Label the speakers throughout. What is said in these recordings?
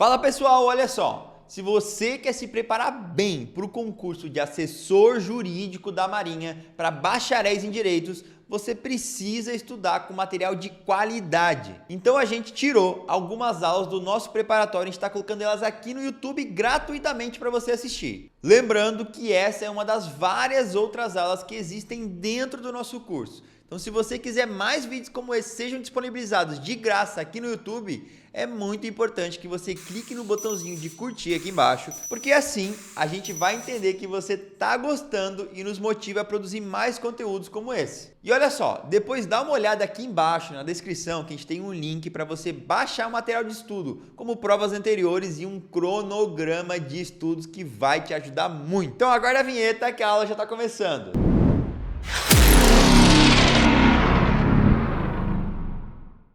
Speaker 1: Fala pessoal, olha só, se você quer se preparar bem para o concurso de assessor jurídico da Marinha para bacharéis em direitos, você precisa estudar com material de qualidade. Então a gente tirou algumas aulas do nosso preparatório, a gente está colocando elas aqui no YouTube gratuitamente para você assistir. Lembrando que essa é uma das várias outras aulas que existem dentro do nosso curso. Então, se você quiser mais vídeos como esse sejam disponibilizados de graça aqui no YouTube, é muito importante que você clique no botãozinho de curtir aqui embaixo, porque assim a gente vai entender que você está gostando e nos motiva a produzir mais conteúdos como esse. E olha só, depois dá uma olhada aqui embaixo na descrição que a gente tem um link para você baixar o material de estudo, como provas anteriores e um cronograma de estudos que vai te ajudar muito. Então aguarda a vinheta que a aula já está começando.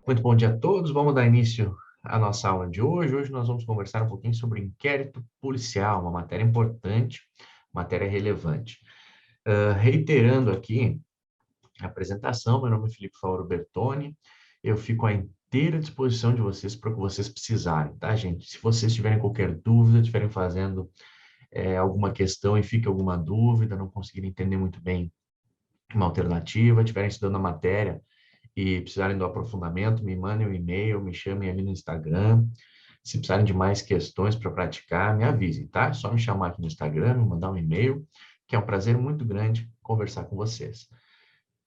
Speaker 2: Muito bom dia a todos. Vamos dar início à nossa aula de hoje. Hoje nós vamos conversar um pouquinho sobre inquérito policial, uma matéria importante, matéria relevante. Reiterando aqui a apresentação, meu nome é Felipe Fauro Bertoni, eu fico à inteira disposição de vocês para o que vocês precisarem, tá, gente? Se vocês tiverem qualquer dúvida, estiverem fazendo alguma questão e fique alguma dúvida, não conseguirem entender muito bem uma alternativa, estiverem estudando a matéria, e precisarem do aprofundamento, me mandem um e-mail, me chamem ali no Instagram. Se precisarem de mais questões para praticar, me avisem, tá? É só me chamar aqui no Instagram, me mandar um e-mail, que é um prazer muito grande conversar com vocês.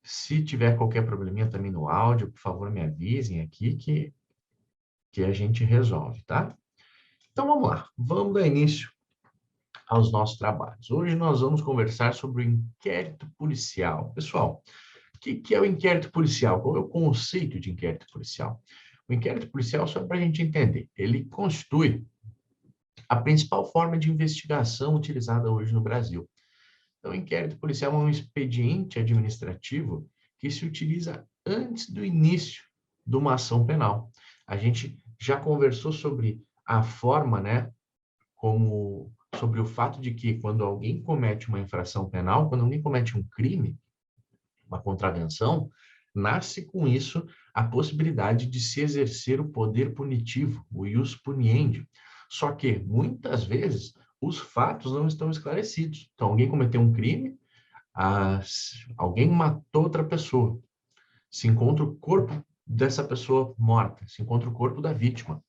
Speaker 2: Se tiver qualquer probleminha também no áudio, por favor, me avisem aqui que a gente resolve, tá? Então, vamos lá. Vamos dar início aos nossos trabalhos. Hoje nós vamos conversar sobre o inquérito policial. Pessoal, o que é o inquérito policial? Qual é o conceito de inquérito policial? O inquérito policial, só para a gente entender, ele constitui a principal forma de investigação utilizada hoje no Brasil. Então, o inquérito policial é um expediente administrativo que se utiliza antes do início de uma ação penal. A gente já conversou sobre a forma, né, sobre o fato de que quando alguém comete uma infração penal, quando alguém comete um crime, uma contravenção, nasce com isso a possibilidade de se exercer o poder punitivo, o ius puniendi. Só que, muitas vezes, os fatos não estão esclarecidos. Então, alguém cometeu um crime, alguém matou outra pessoa, se encontra o corpo dessa pessoa morta, se encontra o corpo da vítima.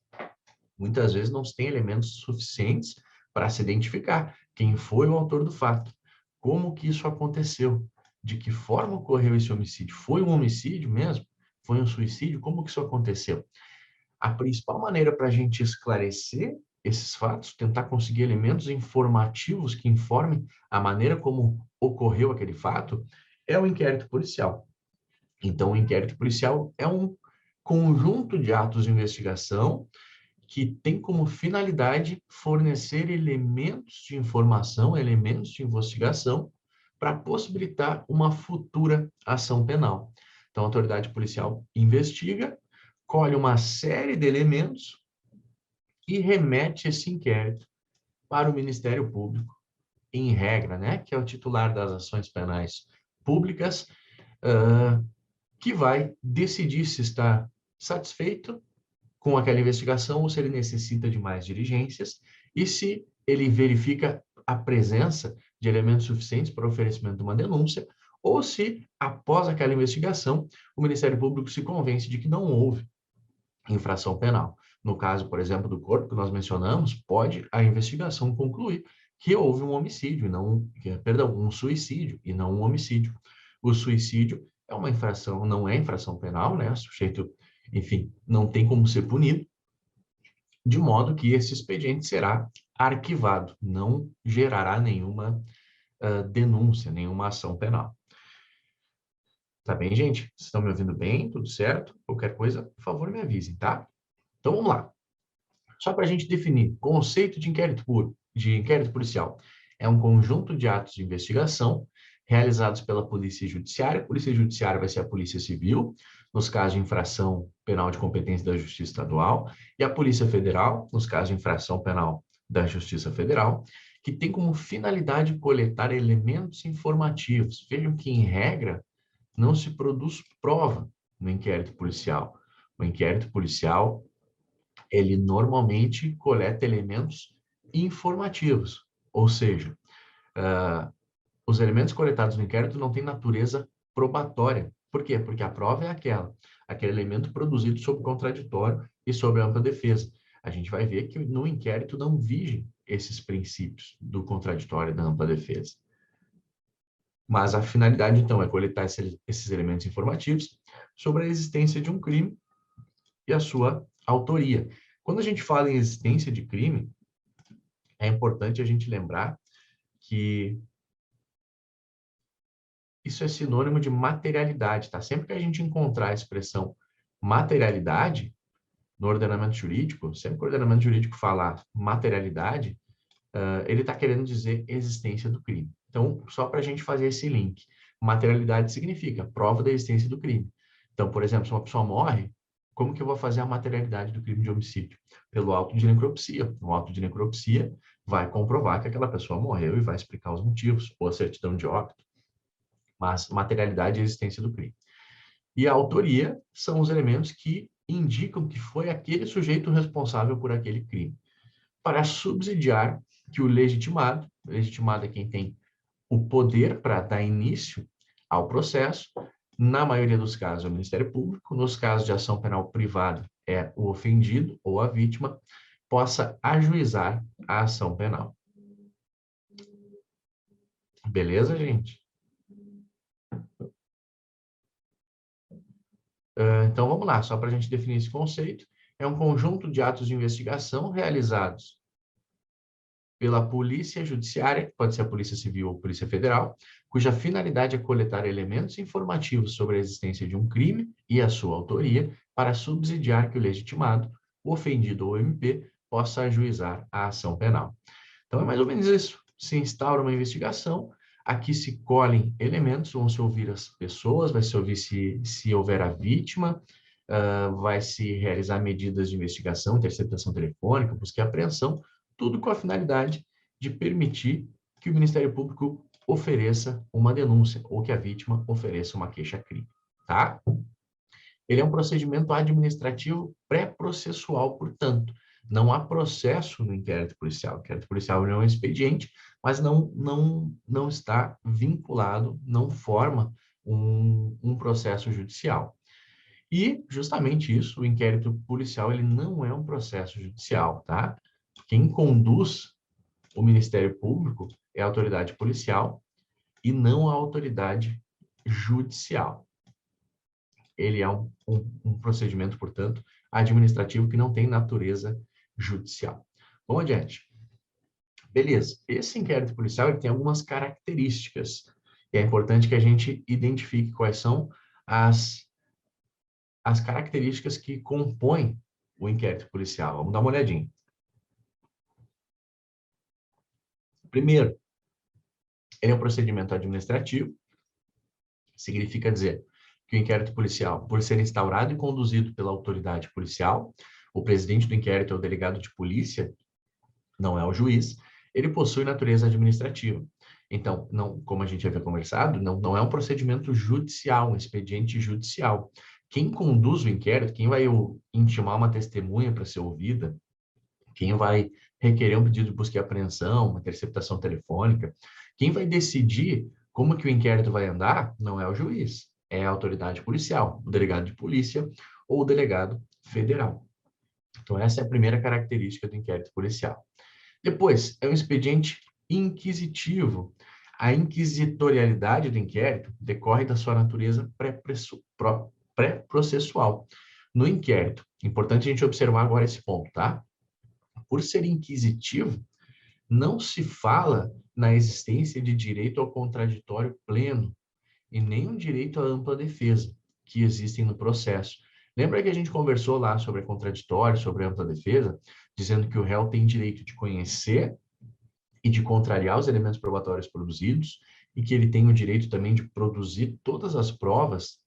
Speaker 2: Muitas vezes não se tem elementos suficientes para se identificar quem foi o autor do fato, como que isso aconteceu, de que forma ocorreu esse homicídio. Foi um homicídio mesmo? Foi um suicídio? Como que isso aconteceu? A principal maneira para a gente esclarecer esses fatos, tentar conseguir elementos informativos que informem a maneira como ocorreu aquele fato, é o inquérito policial. Então, o inquérito policial é um conjunto de atos de investigação que tem como finalidade fornecer elementos de informação, elementos de investigação, para possibilitar uma futura ação penal. Então, a autoridade policial investiga, colhe uma série de elementos e remete esse inquérito para o Ministério Público, em regra, né, que é o titular das ações penais públicas, que vai decidir se está satisfeito com aquela investigação ou se ele necessita de mais diligências e se ele verifica a presença de elementos suficientes para o oferecimento de uma denúncia ou se, após aquela investigação, o Ministério Público se convence de que não houve infração penal. No caso, por exemplo, do corpo que nós mencionamos, pode a investigação concluir que houve um homicídio, um suicídio e não um homicídio. O suicídio é uma infração, não é infração penal, né? O sujeito, enfim, não tem como ser punido, de modo que esse expediente será arquivado, não gerará nenhuma denúncia, nenhuma ação penal. Tá bem, gente? Vocês estão me ouvindo bem? Tudo certo? Qualquer coisa, por favor, me avisem, tá? Então, vamos lá. Só para a gente definir, conceito de inquérito policial. É um conjunto de atos de investigação realizados pela Polícia Judiciária. A Polícia Judiciária vai ser a Polícia Civil, nos casos de infração penal de competência da Justiça Estadual, e a Polícia Federal, nos casos de infração penal da Justiça Federal, que tem como finalidade coletar elementos informativos. Vejam que, em regra, não se produz prova no inquérito policial. O inquérito policial ele normalmente coleta elementos informativos, ou seja, os elementos coletados no inquérito não têm natureza probatória. Por quê? Porque a prova é aquele elemento produzido sob contraditório e sob ampla defesa. A gente vai ver que no inquérito não vigem esses princípios do contraditório e da ampla defesa. Mas a finalidade, então, é coletar esses elementos informativos sobre a existência de um crime e a sua autoria. Quando a gente fala em existência de crime, é importante a gente lembrar que isso é sinônimo de materialidade, tá? Sempre que a gente encontrar a expressão materialidade no ordenamento jurídico, sempre que o ordenamento jurídico falar materialidade, ele está querendo dizer existência do crime. Então, só para a gente fazer esse link, materialidade significa prova da existência do crime. Então, por exemplo, se uma pessoa morre, como que eu vou fazer a materialidade do crime de homicídio? Pelo auto de necropsia. O auto de necropsia vai comprovar que aquela pessoa morreu e vai explicar os motivos, ou a certidão de óbito. Mas materialidade é a existência do crime. E a autoria são os elementos que indicam que foi aquele sujeito responsável por aquele crime, para subsidiar que o legitimado é quem tem o poder para dar início ao processo, na maioria dos casos é o Ministério Público, nos casos de ação penal privada é o ofendido ou a vítima, possa ajuizar a ação penal. Beleza, gente? Então, vamos lá, só para a gente definir esse conceito. É um conjunto de atos de investigação realizados pela Polícia Judiciária, pode ser a Polícia Civil ou Polícia Federal, cuja finalidade é coletar elementos informativos sobre a existência de um crime e a sua autoria, para subsidiar que o legitimado, o ofendido ou o MP, possa ajuizar a ação penal. Então, é mais ou menos isso. Se instaura uma investigação, aqui se colhem elementos, vão se ouvir as pessoas, vai se ouvir se houver a vítima, vai se realizar medidas de investigação, interceptação telefônica, busca e apreensão, tudo com a finalidade de permitir que o Ministério Público ofereça uma denúncia ou que a vítima ofereça uma queixa-crime, tá? Ele é um procedimento administrativo pré-processual, portanto, não há processo no inquérito policial. O inquérito policial é um expediente, mas não está vinculado, não forma um processo judicial. E, justamente isso, o inquérito policial, ele não é um processo judicial, tá? Quem conduz o Ministério Público é a autoridade policial e não a autoridade judicial. Ele é um procedimento, portanto, administrativo que não tem natureza judicial. Vamos adiante. Beleza. Esse inquérito policial ele tem algumas características. E é importante que a gente identifique quais são as características que compõem o inquérito policial. Vamos dar uma olhadinha. Primeiro, ele é um procedimento administrativo. Significa dizer que o inquérito policial, por ser instaurado e conduzido pela autoridade policial, o presidente do inquérito é o delegado de polícia, não é o juiz, ele possui natureza administrativa. Então, não, como a gente havia conversado, não é um procedimento judicial, um expediente judicial. Quem conduz o inquérito, quem vai intimar uma testemunha para ser ouvida, quem vai requerer um pedido de busca e apreensão, uma interceptação telefônica, quem vai decidir como que o inquérito vai andar não é o juiz, é a autoridade policial, o delegado de polícia ou o delegado federal. Então, essa é a primeira característica do inquérito policial. Depois, é um expediente inquisitivo. A inquisitorialidade do inquérito decorre da sua natureza pré-processual. No inquérito, importante a gente observar agora esse ponto, tá? Por ser inquisitivo, não se fala na existência de direito ao contraditório pleno e nem um direito à ampla defesa que existem no processo. Lembra que a gente conversou lá sobre contraditório, sobre ampla defesa, dizendo que o réu tem direito de conhecer e de contrariar os elementos probatórios produzidos e que ele tem o direito também de produzir todas as provas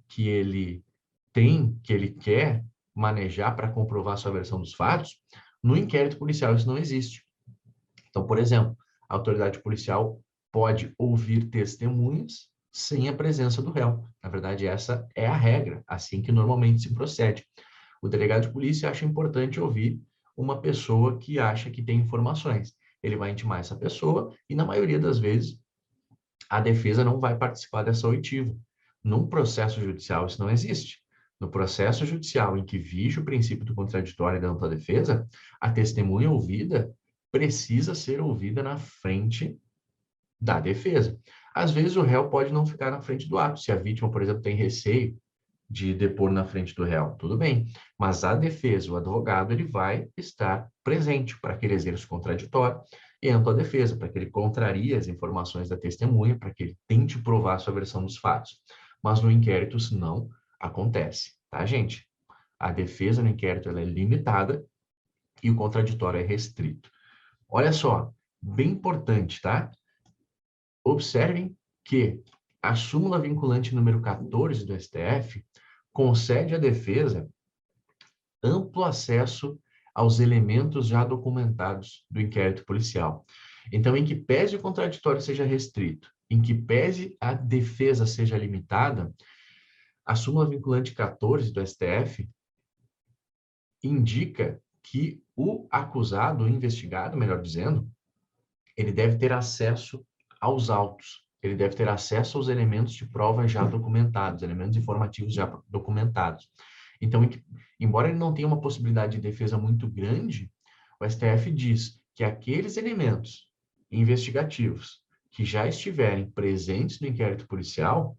Speaker 2: que ele tem, que ele quer manejar para comprovar a sua versão dos fatos. No inquérito policial isso não existe. Então, por exemplo, a autoridade policial pode ouvir testemunhas sem a presença do réu. Na verdade, essa é a regra, assim que normalmente se procede. O delegado de polícia acha importante ouvir uma pessoa que acha que tem informações. Ele vai intimar essa pessoa e, na maioria das vezes, a defesa não vai participar dessa oitiva. Num processo judicial, isso não existe. No processo judicial em que vige o princípio do contraditório e da ampla defesa, a testemunha ouvida precisa ser ouvida na frente da defesa. Às vezes, o réu pode não ficar na frente do ato. Se a vítima, por exemplo, tem receio de depor na frente do réu, tudo bem. Mas a defesa, o advogado, ele vai estar presente para que ele exerça o contraditório e ampla defesa, para que ele contrarie as informações da testemunha, para que ele tente provar a sua versão dos fatos. Mas no inquérito isso não acontece, tá, gente? A defesa no inquérito ela é limitada e o contraditório é restrito. Olha só, bem importante, tá? Observem que a súmula vinculante número 14 do STF concede à defesa amplo acesso aos elementos já documentados do inquérito policial. Então, em que pese o contraditório seja restrito, em que pese a defesa seja limitada, a súmula vinculante 14 do STF indica que o acusado, o investigado, melhor dizendo, ele deve ter acesso aos autos, ele deve ter acesso aos elementos de prova já documentados, elementos informativos já documentados. Então, embora ele não tenha uma possibilidade de defesa muito grande, o STF diz que aqueles elementos investigativos que já estiverem presentes no inquérito policial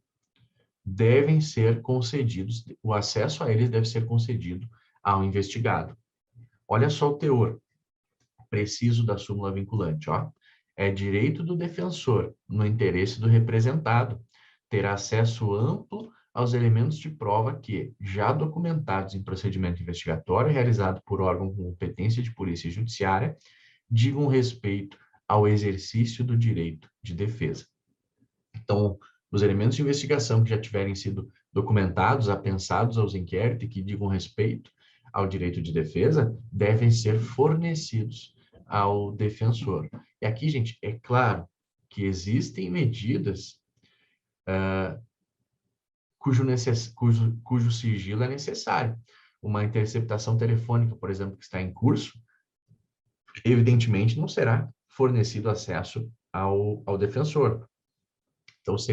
Speaker 2: devem ser concedidos, o acesso a eles deve ser concedido ao investigado. Olha só o teor preciso da súmula vinculante, ó. É direito do defensor, no interesse do representado, ter acesso amplo aos elementos de prova que, já documentados em procedimento investigatório realizado por órgão com competência de polícia judiciária, digam respeito ao exercício do direito de defesa. Então, os elementos de investigação que já tiverem sido documentados, apensados aos inquéritos e que digam respeito ao direito de defesa, devem ser fornecidos ao defensor. E aqui, gente, é claro que existem medidas cujo sigilo é necessário. Uma interceptação telefônica, por exemplo, que está em curso, evidentemente não será fornecido acesso ao defensor. Então, se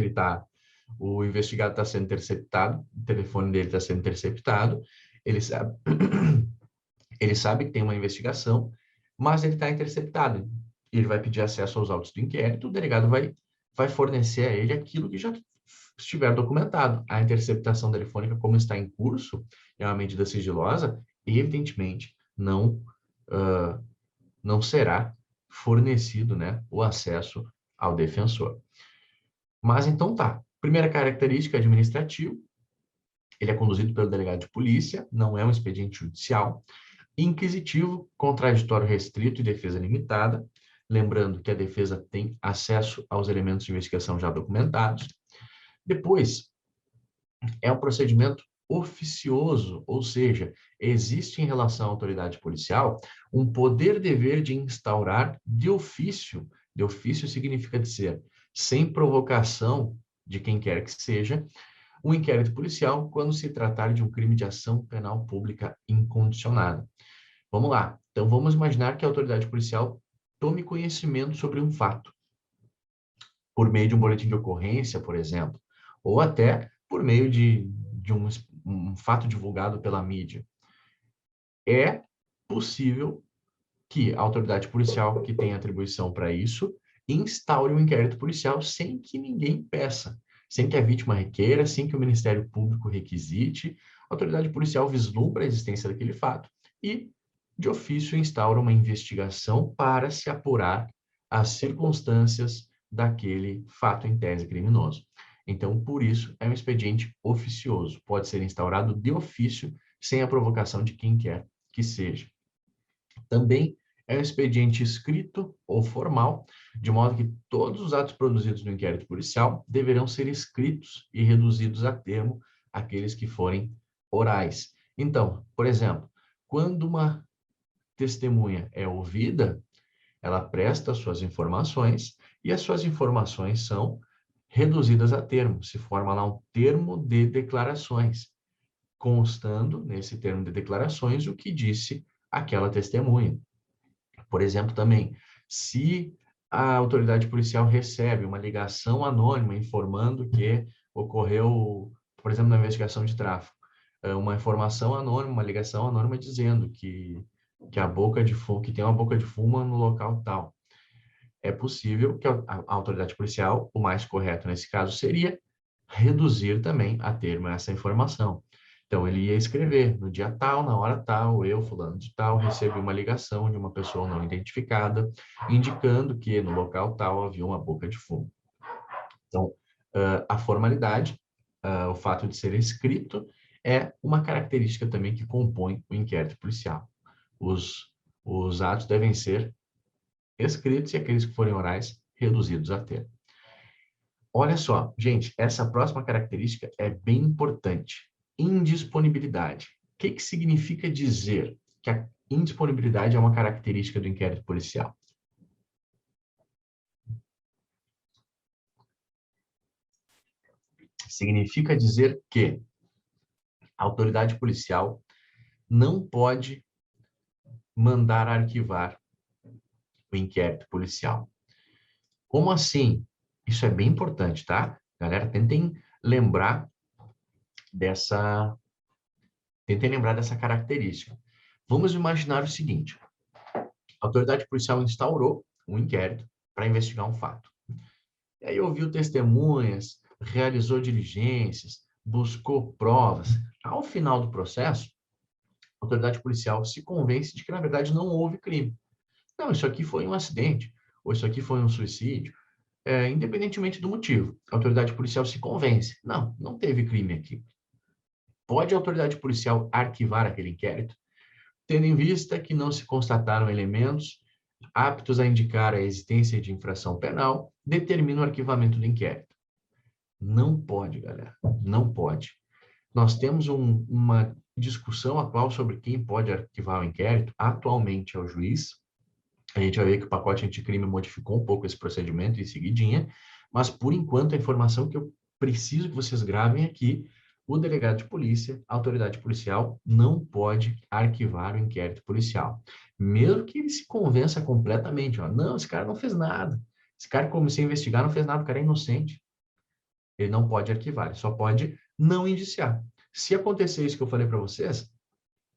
Speaker 2: o investigado está sendo interceptado, o telefone dele está sendo interceptado, ele sabe que tem uma investigação, mas ele está interceptado. Ele vai pedir acesso aos autos do inquérito, o delegado vai fornecer a ele aquilo que já estiver documentado. A interceptação telefônica, como está em curso, é uma medida sigilosa, evidentemente não será fornecido, né, o acesso ao defensor. Mas então tá. Primeira característica, administrativo. Ele é conduzido pelo delegado de polícia, não é um expediente judicial. Inquisitivo, contraditório restrito e defesa limitada. Lembrando que a defesa tem acesso aos elementos de investigação já documentados. Depois, é um procedimento oficioso, ou seja, existe em relação à autoridade policial um poder-dever de instaurar de ofício. De ofício significa dizer sem provocação de quem quer que seja, um inquérito policial quando se tratar de um crime de ação penal pública incondicionada. Vamos lá. Então, vamos imaginar que a autoridade policial tome conhecimento sobre um fato, por meio de um boletim de ocorrência, por exemplo, ou até por meio de um fato divulgado pela mídia. É possível que a autoridade policial, que tem atribuição para isso, instaure um inquérito policial sem que ninguém peça, sem que a vítima requeira, sem que o Ministério Público requisite. A autoridade policial vislumbra a existência daquele fato e, de ofício, instaura uma investigação para se apurar as circunstâncias daquele fato em tese criminoso. Então, por isso, é um expediente oficioso. Pode ser instaurado de ofício, sem a provocação de quem quer que seja. Também é um expediente escrito ou formal, de modo que todos os atos produzidos no inquérito policial deverão ser escritos e reduzidos a termo aqueles que forem orais. Então, por exemplo, quando uma testemunha é ouvida, ela presta suas informações e as suas informações são reduzidas a termo. Se forma lá um termo de declarações. constando nesse termo de declarações o que disse aquela testemunha. Por exemplo, também, se a autoridade policial recebe uma ligação anônima informando que ocorreu, por exemplo, na investigação de tráfico, uma informação anônima, uma ligação anônima dizendo que a boca de fumo, que tem uma boca de fumo no local tal. É possível que a autoridade policial, o mais correto nesse caso seria reduzir também a termo essa informação. Então, ele ia escrever, no dia tal, na hora tal, eu, fulano de tal, recebi uma ligação de uma pessoa não identificada, indicando que no local tal havia uma boca de fumo. Então, a formalidade, o fato de ser escrito, é uma característica também que compõe o inquérito policial. Os atos devem ser escritos e aqueles que forem orais, reduzidos a termo. Olha só, gente, essa próxima característica é bem importante. Indisponibilidade. O que significa dizer que a indisponibilidade é uma característica do inquérito policial? Significa dizer que a autoridade policial não pode mandar arquivar o inquérito policial. Como assim? Isso é bem importante, tá? Galera, tentem lembrar dessa característica. Vamos imaginar o seguinte: a autoridade policial instaurou um inquérito para investigar um fato. E aí ouviu testemunhas, realizou diligências, buscou provas. Ao final do processo, a autoridade policial se convence de que, na verdade, não houve crime. Não, isso aqui foi um acidente, ou isso aqui foi um suicídio. Independentemente do motivo, a autoridade policial se convence. Não, não teve crime aqui. Pode a autoridade policial arquivar aquele inquérito, tendo em vista que não se constataram elementos aptos a indicar a existência de infração penal, determina o arquivamento do inquérito. Não pode, galera, não pode. Nós temos uma discussão atual sobre quem pode arquivar o inquérito. Atualmente é o juiz. A gente vai ver que o pacote anticrime modificou um pouco esse procedimento em seguidinha, mas, por enquanto, a informação que eu preciso que vocês gravem aqui: o delegado de polícia, a autoridade policial, não pode arquivar o inquérito policial. Mesmo que ele se convença completamente, ó, não, esse cara não fez nada. Esse cara que comecei a investigar não fez nada, o cara é inocente. Ele não pode arquivar, ele só pode não indiciar. Se acontecer isso que eu falei para vocês,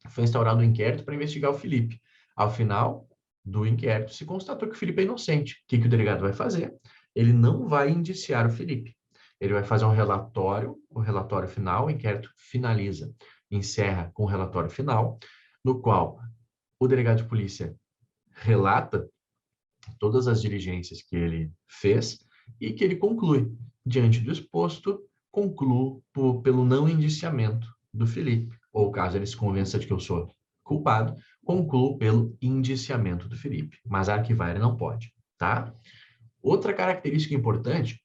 Speaker 2: foi instaurado um inquérito para investigar o Felipe. Ao final do inquérito, se constatou que o Felipe é inocente. O que o delegado vai fazer? Ele não vai indiciar o Felipe. Ele vai fazer um relatório, o relatório final, o inquérito finaliza, encerra com o relatório final, no qual o delegado de polícia relata todas as diligências que ele fez e que ele conclui. Diante do exposto, concluo pelo não indiciamento do Felipe. Ou caso ele se convença de que eu sou culpado, concluo pelo indiciamento do Felipe. Mas arquivar ele não pode, tá? Outra característica importante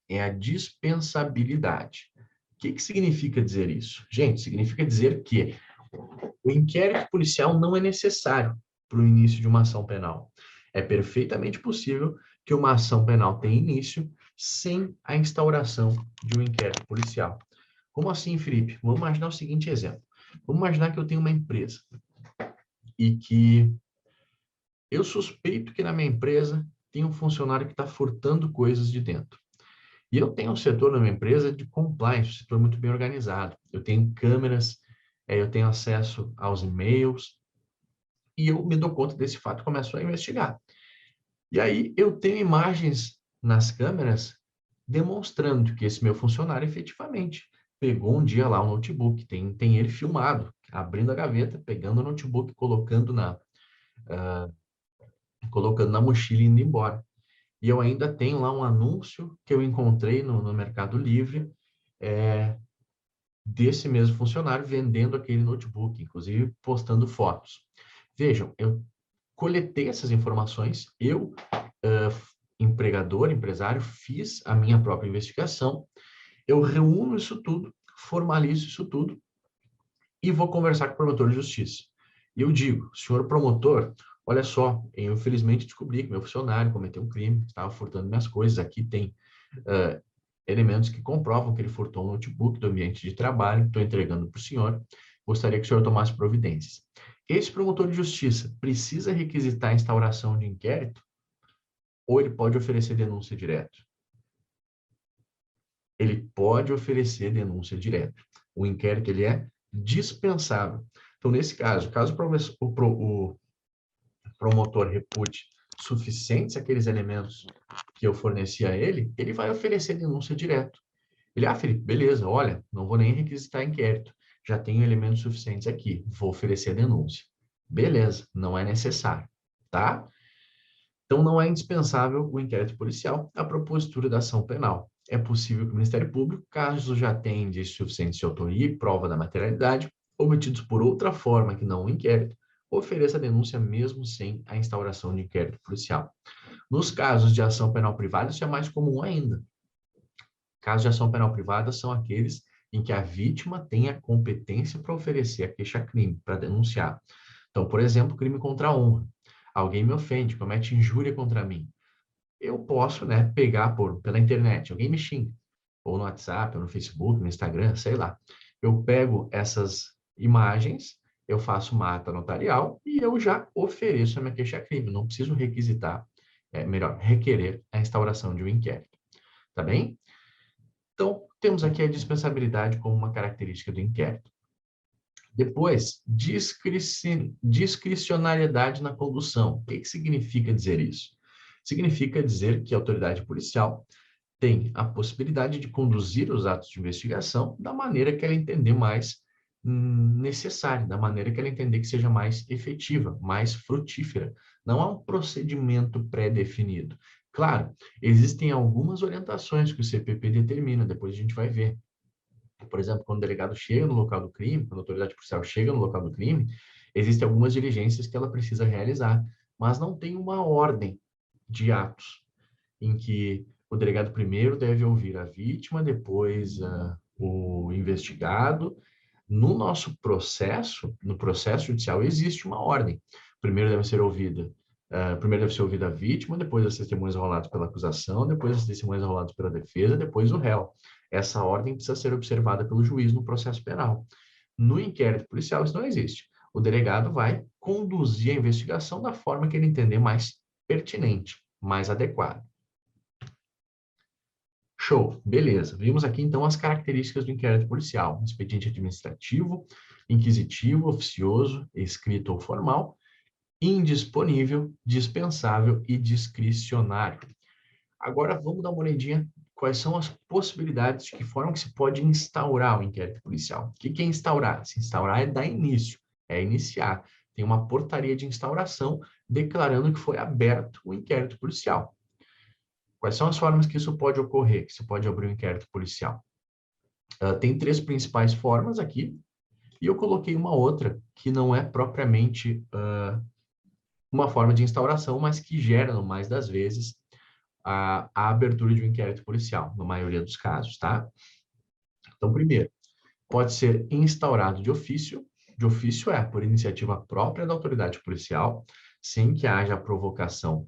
Speaker 2: é a dispensabilidade. O que significa dizer isso? Gente, significa dizer que o inquérito policial não é necessário para o início de uma ação penal. É perfeitamente possível que uma ação penal tenha início sem a instauração de um inquérito policial. Como assim, Felipe? Vamos imaginar o seguinte exemplo. Vamos imaginar que eu tenho uma empresa e que eu suspeito que na minha empresa tem um funcionário que está furtando coisas de dentro. E eu tenho um setor na minha empresa de compliance, um setor muito bem organizado. Eu tenho câmeras, eu tenho acesso aos e-mails, e eu me dou conta desse fato e começo a investigar. E aí eu tenho imagens nas câmeras demonstrando que esse meu funcionário efetivamente pegou um dia lá um notebook, tem ele filmado, abrindo a gaveta, pegando o notebook, colocando na mochila e indo embora. E eu ainda tenho lá um anúncio que eu encontrei no Mercado Livre, desse mesmo funcionário vendendo aquele notebook, inclusive postando fotos. Vejam, eu coletei essas informações, eu, empregador, empresário, fiz a minha própria investigação, eu reúno isso tudo, formalizo isso tudo e vou conversar com o promotor de justiça. E eu digo: senhor promotor, olha só, eu infelizmente descobri que meu funcionário cometeu um crime, estava furtando minhas coisas, aqui tem elementos que comprovam que ele furtou um notebook do ambiente de trabalho, estou entregando para o senhor, gostaria que o senhor tomasse providências. Esse promotor de justiça precisa requisitar a instauração de inquérito ou ele pode oferecer denúncia direta? Ele pode oferecer denúncia direta. O inquérito ele é dispensável. Então, nesse caso, caso o promotor repute suficientes aqueles elementos que eu forneci a ele, ele vai oferecer denúncia direto. Ele, Felipe, beleza, olha, não vou nem requisitar inquérito, já tenho elementos suficientes aqui, vou oferecer denúncia. Beleza, não é necessário, tá? Então, não é indispensável o inquérito policial à propositura da ação penal. É possível que o Ministério Público, caso já tenha indícios suficientes de autoria e prova da materialidade, obtidos por outra forma que não o inquérito, ofereça a denúncia mesmo sem a instauração de inquérito policial. Nos casos de ação penal privada, isso é mais comum ainda. Casos de ação penal privada são aqueles em que a vítima tem a competência para oferecer a queixa-crime, para denunciar. Então, por exemplo, crime contra a honra. Alguém me ofende, comete injúria contra mim. Eu posso, pegar pela internet, alguém me xinga, ou no WhatsApp, ou no Facebook, no Instagram, sei lá. Eu pego essas imagens, eu faço uma ata notarial e eu já ofereço a minha queixa-crime. Não preciso requisitar, requerer a instauração de um inquérito. Tá bem? Então, temos aqui a dispensabilidade como uma característica do inquérito. Depois, discricionariedade na condução. O que significa dizer isso? Significa dizer que a autoridade policial tem a possibilidade de conduzir os atos de investigação da maneira que ela entender mais necessária, da maneira que ela entender que seja mais efetiva, mais frutífera. Não há um procedimento pré-definido. Claro, existem algumas orientações que o CPP determina, depois a gente vai ver. Por exemplo, quando o delegado chega no local do crime, quando a autoridade policial chega no local do crime, existem algumas diligências que ela precisa realizar, mas não tem uma ordem de atos em que o delegado primeiro deve ouvir a vítima, depois o investigado. No nosso processo, no processo judicial, existe uma ordem. Primeiro deve ser ouvida a vítima, depois as testemunhas roladas pela acusação, depois as testemunhas roladas pela defesa, depois o réu. Essa ordem precisa ser observada pelo juiz no processo penal. No inquérito policial, isso não existe. O delegado vai conduzir a investigação da forma que ele entender mais pertinente, mais adequada. Show, beleza. Vimos aqui, então, as características do inquérito policial. Expediente administrativo, inquisitivo, oficioso, escrito ou formal, indisponível, dispensável e discricionário. Agora, vamos dar uma olhadinha quais são as possibilidades de que forma que se pode instaurar o inquérito policial. O que é instaurar? Se instaurar é dar início, é iniciar. Tem uma portaria de instauração declarando que foi aberto o inquérito policial. Quais são as formas que isso pode ocorrer, que se pode abrir um inquérito policial? Tem 3 principais formas aqui, e eu coloquei uma outra que não é propriamente uma forma de instauração, mas que gera, no mais das vezes, a abertura de um inquérito policial, na maioria dos casos, tá? Então, primeiro, pode ser instaurado de ofício. De ofício é por iniciativa própria da autoridade policial, sem que haja provocação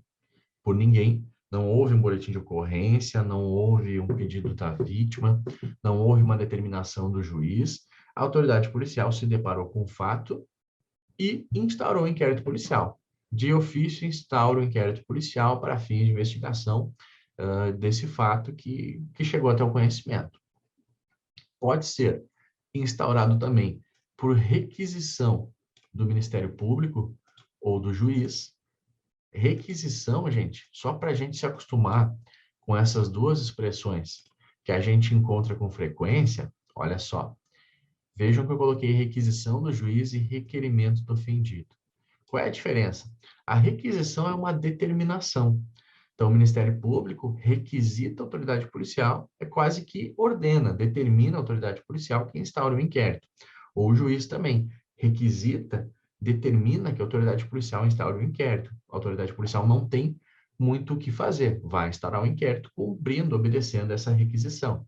Speaker 2: por ninguém. Não houve um boletim de ocorrência, não houve um pedido da vítima, não houve uma determinação do juiz. A autoridade policial se deparou com o fato e instaurou o inquérito policial. De ofício, instaura o inquérito policial para fins de investigação desse fato que chegou até o conhecimento. Pode ser instaurado também por requisição do Ministério Público ou do juiz. Requisição, gente, só para a gente se acostumar com essas duas expressões que a gente encontra com frequência, olha só. Vejam que eu coloquei requisição do juiz e requerimento do ofendido. Qual é a diferença? A requisição é uma determinação. Então, o Ministério Público requisita a autoridade policial, é quase que ordena, determina a autoridade policial que instaura o inquérito. Ou o juiz também requisita, determina que a autoridade policial instaure o inquérito. A autoridade policial não tem muito o que fazer, vai instaurar o inquérito cumprindo, obedecendo essa requisição.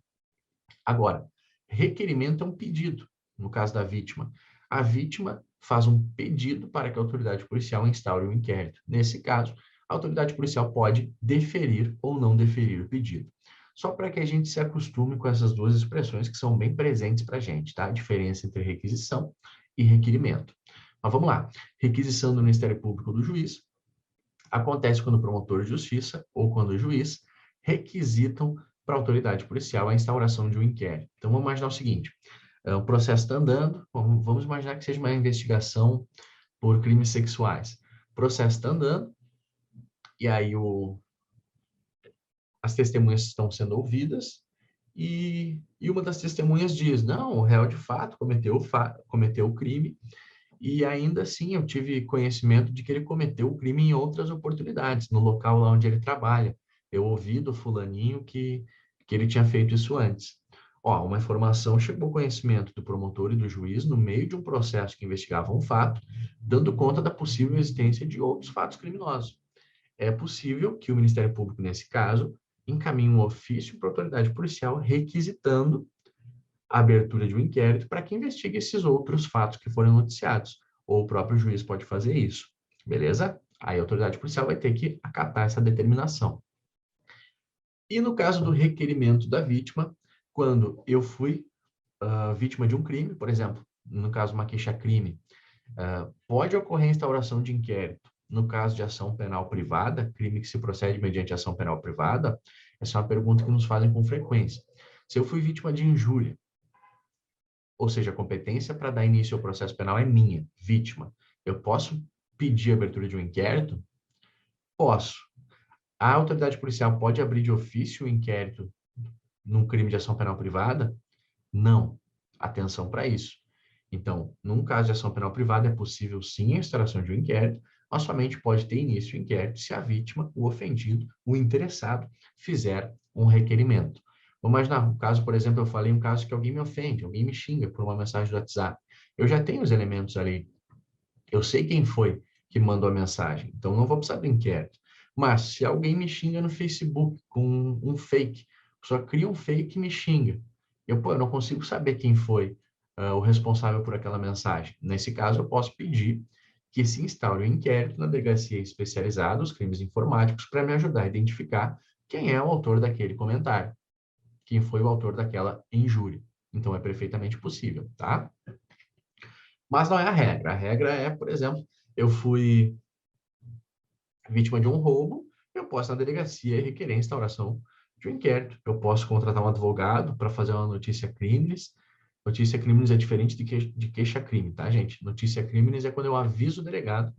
Speaker 2: Agora, requerimento é um pedido, no caso da vítima. A vítima faz um pedido para que a autoridade policial instaure o inquérito. Nesse caso, a autoridade policial pode deferir ou não deferir o pedido. só para que a gente se acostume com essas duas expressões que são bem presentes para a gente, tá? A diferença entre requisição e requerimento. Mas vamos lá. Requisição do Ministério Público do juiz acontece quando o promotor de justiça ou quando o juiz requisitam para a autoridade policial a instauração de um inquérito. Então, vamos imaginar o seguinte, o processo está andando, vamos imaginar que seja uma investigação por crimes sexuais. O processo está andando, e aí as testemunhas estão sendo ouvidas, e uma das testemunhas diz, não, o réu de fato cometeu o crime, e ainda assim eu tive conhecimento de que ele cometeu o crime em outras oportunidades, no local lá onde ele trabalha. Eu ouvi do fulaninho que ele tinha feito isso antes. Ó, uma informação chegou ao conhecimento do promotor e do juiz no meio de um processo que investigava um fato, dando conta da possível existência de outros fatos criminosos. É possível que o Ministério Público, nesse caso, encaminhe um ofício para a autoridade policial requisitando a abertura de um inquérito para que investigue esses outros fatos que foram noticiados. Ou o próprio juiz pode fazer isso, beleza? Aí a autoridade policial vai ter que acatar essa determinação. E no caso do requerimento da vítima, quando eu fui vítima de um crime, por exemplo, no caso uma queixa-crime, pode ocorrer a instauração de inquérito. No caso de ação penal privada, crime que se procede mediante ação penal privada, essa é uma pergunta que nos fazem com frequência. Se eu fui vítima de injúria, ou seja, a competência para dar início ao processo penal é minha, vítima, eu posso pedir a abertura de um inquérito? Posso. A autoridade policial pode abrir de ofício o inquérito num crime de ação penal privada? Não. Atenção para isso. Então, num caso de ação penal privada, é possível sim a instauração de um inquérito, mas somente pode ter início o inquérito se a vítima, o ofendido, o interessado, fizer um requerimento. Vamos imaginar um caso, por exemplo, eu falei um caso que alguém me ofende, alguém me xinga por uma mensagem do WhatsApp. Eu já tenho os elementos ali. Eu sei quem foi que mandou a mensagem, então não vou precisar do inquérito. Mas se alguém me xinga no Facebook com um fake, só cria um fake e me xinga, eu não consigo saber quem foi o responsável por aquela mensagem. Nesse caso, eu posso pedir que se instaure um inquérito na delegacia especializada, os crimes informáticos, para me ajudar a identificar quem é o autor daquele comentário, quem foi o autor daquela injúria. Então, é perfeitamente possível, tá? Mas não é a regra. A regra é, por exemplo, eu fui vítima de um roubo, eu posso na delegacia requerer a instauração de um inquérito. Eu posso contratar um advogado para fazer uma notícia crimes. Notícia crimes é diferente de queixa-crime, tá, gente? Notícia crimes é quando eu aviso o delegado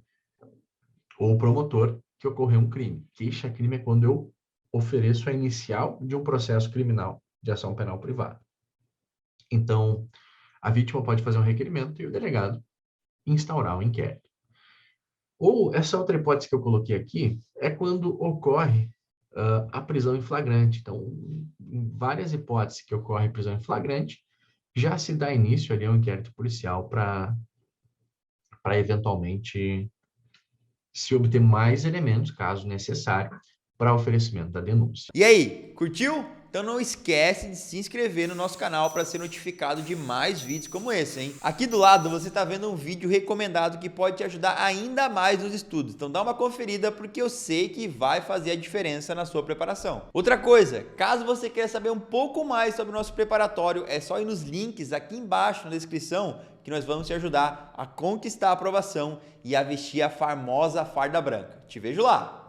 Speaker 2: ou o promotor que ocorreu um crime. Queixa-crime é quando eu ofereço a inicial de um processo criminal de ação penal privada. Então, a vítima pode fazer um requerimento e o delegado instaurar um inquérito. Ou essa outra hipótese que eu coloquei aqui é quando ocorre a prisão em flagrante. Então, em várias hipóteses que ocorre prisão em flagrante, já se dá início ali a um inquérito policial para eventualmente se obter mais elementos, caso necessário, para oferecimento da denúncia.
Speaker 1: E aí, curtiu? Então não esquece de se inscrever no nosso canal para ser notificado de mais vídeos como esse, hein? Aqui do lado você está vendo um vídeo recomendado que pode te ajudar ainda mais nos estudos. Então dá uma conferida porque eu sei que vai fazer a diferença na sua preparação. Outra coisa, caso você queira saber um pouco mais sobre o nosso preparatório, é só ir nos links aqui embaixo na descrição que nós vamos te ajudar a conquistar a aprovação e a vestir a famosa farda branca. Te vejo lá!